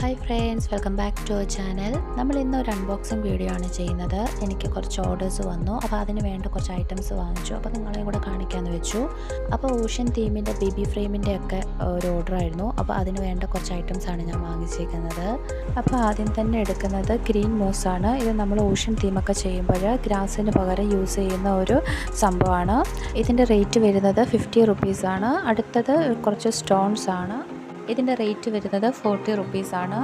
Hi friends, welcome back to our channel. നമ്മൾ ഇന്ന് ഒരു അൺബോക്സിങ് വീഡിയോ ആണ് ചെയ്യുന്നത്. എനിക്ക് കുറച്ച് ഓർഡേഴ്സ് വന്നു, അപ്പോൾ അതിന് വേണ്ട കുറച്ച് ഐറ്റംസ് വാങ്ങിച്ചു. അപ്പോൾ നിങ്ങളെയും കൂടെ കാണിക്കാമെന്ന് വെച്ചു. അപ്പോൾ ഓഷ്യൻ തീമിൻ്റെ ബേബി ഫ്രെയിമിൻ്റെ ഒക്കെ ഒരു ഓർഡർ ആയിരുന്നു. അപ്പോൾ അതിന് വേണ്ട കുറച്ച് ഐറ്റംസാണ് ഞാൻ വാങ്ങിച്ചിരിക്കുന്നത്. അപ്പോൾ ആദ്യം തന്നെ എടുക്കുന്നത് ഗ്രീൻ മൂസാണ്. ഇത് നമ്മൾ ഓഷ്യൻ തീമൊക്കെ ചെയ്യുമ്പോൾ ഗ്രാസിന് പകരം യൂസ് ചെയ്യുന്ന ഒരു സംഭവമാണ്. ഇതിൻ്റെ റേറ്റ് വരുന്നത് 50 റുപ്പീസാണ്. അടുത്തത് കുറച്ച് സ്റ്റോൺസ് ആണ്. ഇതിൻ്റെ റേറ്റ് വരുന്നത് 40 റുപ്പീസാണ്.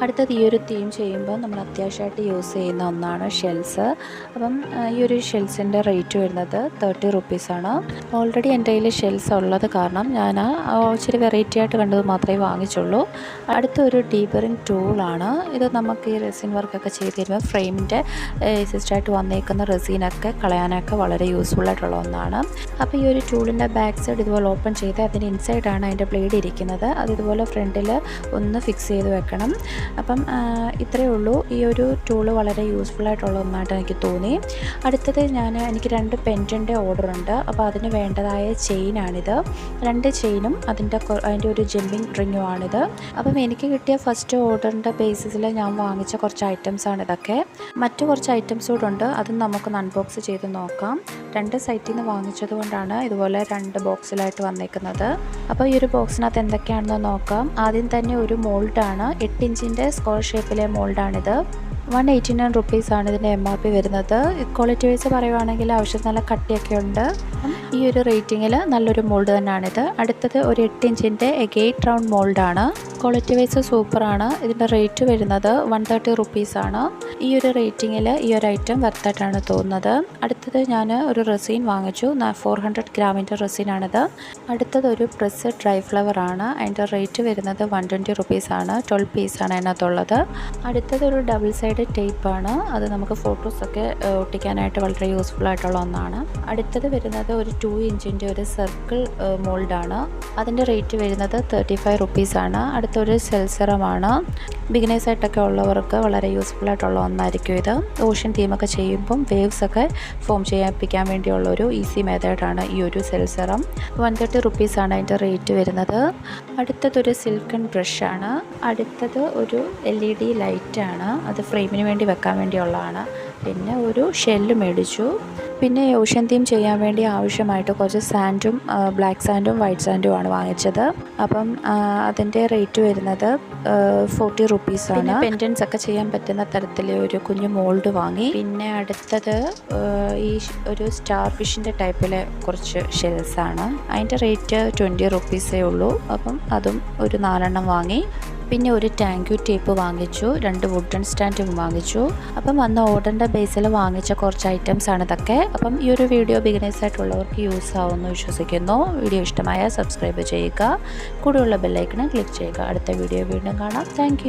അടുത്തത് ഈ ഒരു തീം ചെയ്യുമ്പോൾ നമ്മൾ അത്യാവശ്യമായിട്ട് യൂസ് ചെയ്യുന്ന ഒന്നാണ് ഷെൽസ്. അപ്പം ഈ ഒരു ഷെൽസിൻ്റെ റേറ്റ് വരുന്നത് 30 റുപ്പീസാണ്. ഓൾറെഡി എൻ്റെ കയ്യിൽ ഷെൽസ് ഉള്ളത് കാരണം ഞാൻ ഇച്ചിരി വെറൈറ്റി ആയിട്ട് കണ്ടത് മാത്രമേ വാങ്ങിച്ചുള്ളൂ. അടുത്തൊരു ഡീബറിങ് ടൂളാണ്. ഇത് നമുക്ക് ഈ റെസിൻ വർക്കൊക്കെ ചെയ്ത് തരുമ്പോൾ ഫ്രെയിമിൻ്റെ സിസ്റ്റായിട്ട് വന്നേക്കുന്ന റെസിനൊക്കെ കളയാനൊക്കെ വളരെ യൂസ്ഫുൾ ആയിട്ടുള്ള ഒന്നാണ്. അപ്പോൾ ഈ ഒരു ടൂളിൻ്റെ ബാക്ക് സൈഡ് ഇതുപോലെ ഓപ്പൺ ചെയ്ത് അതിൻ്റെ ഇൻസൈഡാണ് അതിൻ്റെ ബ്ലേഡ് ഇരിക്കുന്നത്. അത് ഇതുപോലെ ഫ്രണ്ടിൽ ഒന്ന് ഫിക്സ് ചെയ്ത് വെക്കണം. അപ്പം ഇത്രയേ ഉള്ളൂ. ഈ ഒരു ടൂള് വളരെ യൂസ്ഫുൾ ആയിട്ടുള്ള ഒന്നായിട്ട് എനിക്ക് തോന്നി. അടുത്തത് എനിക്ക് 2 പെൻഡൻ്റ് ഓർഡർ ഉണ്ട്. അപ്പോൾ അതിന് വേണ്ടതായ ചെയിനാണിത്. 2 ചെയിനും അതിൻ്റെ ഒരു ജമ്പിങ് റിങ്ങുമാണിത്. അപ്പം എനിക്ക് കിട്ടിയ ഫസ്റ്റ് ഓർഡറിൻ്റെ ബേസിസിൽ ഞാൻ വാങ്ങിച്ച കുറച്ച് ഐറ്റംസാണ് ഇതൊക്കെ. മറ്റു കുറച്ച് ഐറ്റംസ് കൂടെ ഉണ്ട്, അതും നമുക്കൊന്ന് അൺബോക്സ് ചെയ്ത് നോക്കാം. 2 സൈറ്റിൽ നിന്ന് വാങ്ങിച്ചത് കൊണ്ടാണ് ഇതുപോലെ 2 ബോക്സിലായിട്ട് വന്നേക്കുന്നത്. അപ്പോൾ ഈ ഒരു ബോക്സിനകത്ത് എന്തൊക്കെയാണെന്ന് നോക്കാം. ആദ്യം തന്നെ ഒരു മോൾഡാണ്. 8 ഇഞ്ചിൻ്റെ സ്ക്വയർ ഷേപ്പിലെ മോൾഡാണിത്. 189 റുപ്പീസാണ് ഇതിൻ്റെ MRP വരുന്നത്. ക്വാളിറ്റി വൈസ് പറയുവാണെങ്കിൽ ആവശ്യം നല്ല കട്ടിയൊക്കെ ഉണ്ട്. ഈ ഒരു റേറ്റിങ്ങിൽ നല്ലൊരു മോൾഡ് തന്നെയാണിത്. അടുത്തത് ഒരു 8 ഇഞ്ചിൻ്റെ ഗേറ്റ് റൗണ്ട് മോൾഡാണ്. ക്വാളിറ്റി വൈസ് സൂപ്പറാണ്. ഇതിൻ്റെ റേറ്റ് വരുന്നത് 130 റുപ്പീസാണ്. ഈ ഒരു റേറ്റിങ്ങിൽ ഈ ഒരു ഐറ്റം വർത്തായിട്ടാണ് തോന്നുന്നത്. അടുത്തത് ഞാൻ ഒരു റെസിൻ വാങ്ങിച്ചു. 400 ഗ്രാമിൻ്റെ റെസിനാണിത്. അടുത്തത് ഒരു പ്രസ് ഡ്രൈ ഫ്ലവർ ആണ്. അതിൻ്റെ റേറ്റ് വരുന്നത് 120 റുപ്പീസാണ്. 12 പീസാണ് അതിനകത്തുള്ളത്. അടുത്തത് ഒരു ഡബിൾ സൈഡ് ടേപ്പാണ്. അത് നമുക്ക് ഫോട്ടോസൊക്കെ ഒട്ടിക്കാനായിട്ട് വളരെ യൂസ്ഫുൾ ആയിട്ടുള്ള ഒന്നാണ്. അടുത്തത് വരുന്നത് ഒരു 2 ഇഞ്ചിൻ്റെ ഒരു സർക്കിൾ മോൾഡാണ്. അതിൻ്റെ റേറ്റ് വരുന്നത് 35 റുപ്പീസാണ്. അടുത്തൊരു സെൽസറമാണ്. ബിഗിനേഴ്സായിട്ടൊക്കെ ഉള്ളവർക്ക് വളരെ യൂസ്ഫുൾ ആയിട്ടുള്ള ഒന്നായിരിക്കും ഇത്. ഓഷ്യൻ തീമൊക്കെ ചെയ്യുമ്പം വേവ്സൊക്കെ ഫോം ചെയ്യിപ്പിക്കാൻ വേണ്ടിയുള്ളൊരു ഈസി മെത്തേഡാണ് ഈ ഒരു സെൽസറം. 130 റുപ്പീസാണ് അതിൻ്റെ റേറ്റ് വരുന്നത്. അടുത്തതൊരു സിൽക്കൺ ബ്രഷാണ്. അടുത്തത് ഒരു LED ലൈറ്റാണ്. അത് ഫ്രെയിമിന് വേണ്ടി വെക്കാൻ വേണ്ടിയുള്ളതാണ്. പിന്നെ ഒരു ഷെല്ല് മേടിച്ചു. പിന്നെ ഓഷ്യൻ തീം ചെയ്യാൻ വേണ്ടി ആവശ്യമായിട്ട് കുറച്ച് സാൻഡും ബ്ലാക്ക് സാൻഡും വൈറ്റ് സാൻഡും ആണ് വാങ്ങിച്ചത്. അപ്പം അതിൻ്റെ റേറ്റ് വരുന്നത് 40 റുപ്പീസാണ്. പെൻഡൻസ് ഒക്കെ ചെയ്യാൻ പറ്റുന്ന തരത്തിൽ ഒരു കുഞ്ഞു മോൾഡ് വാങ്ങി. പിന്നെ അടുത്തത് ഈ ഒരു സ്റ്റാർ ഫിഷിൻ്റെ ടൈപ്പിലെ കുറച്ച് ഷെൽസാണ്. അതിൻ്റെ റേറ്റ് 20 റുപ്പീസേ ഉള്ളൂ. അപ്പം അതും ഒരു 4 വാങ്ങി. പിന്നെ ഒരു താങ്ക് യു ടേപ്പ് വാങ്ങിച്ചു. 2 വുഡൻ സ്റ്റാൻഡും വാങ്ങിച്ചു. അപ്പം വന്ന ഓർഡറിൻ്റെ ബേസിൽ വാങ്ങിച്ച കുറച്ച് ഐറ്റംസ് ആണ് ഇതൊക്കെ. അപ്പം ഈ ഒരു വീഡിയോ ബിഗിനേഴ്സായിട്ടുള്ളവർക്ക് യൂസ് ആവുമെന്ന് വിശ്വസിക്കുന്നു. വീഡിയോ ഇഷ്ടമായാൽ സബ്സ്ക്രൈബ് ചെയ്യുക. കൂടെയുള്ള ബെല്ലൈക്കൺ ക്ലിക്ക് ചെയ്യുക. അടുത്ത വീഡിയോ വീണ്ടും കാണാം. താങ്ക്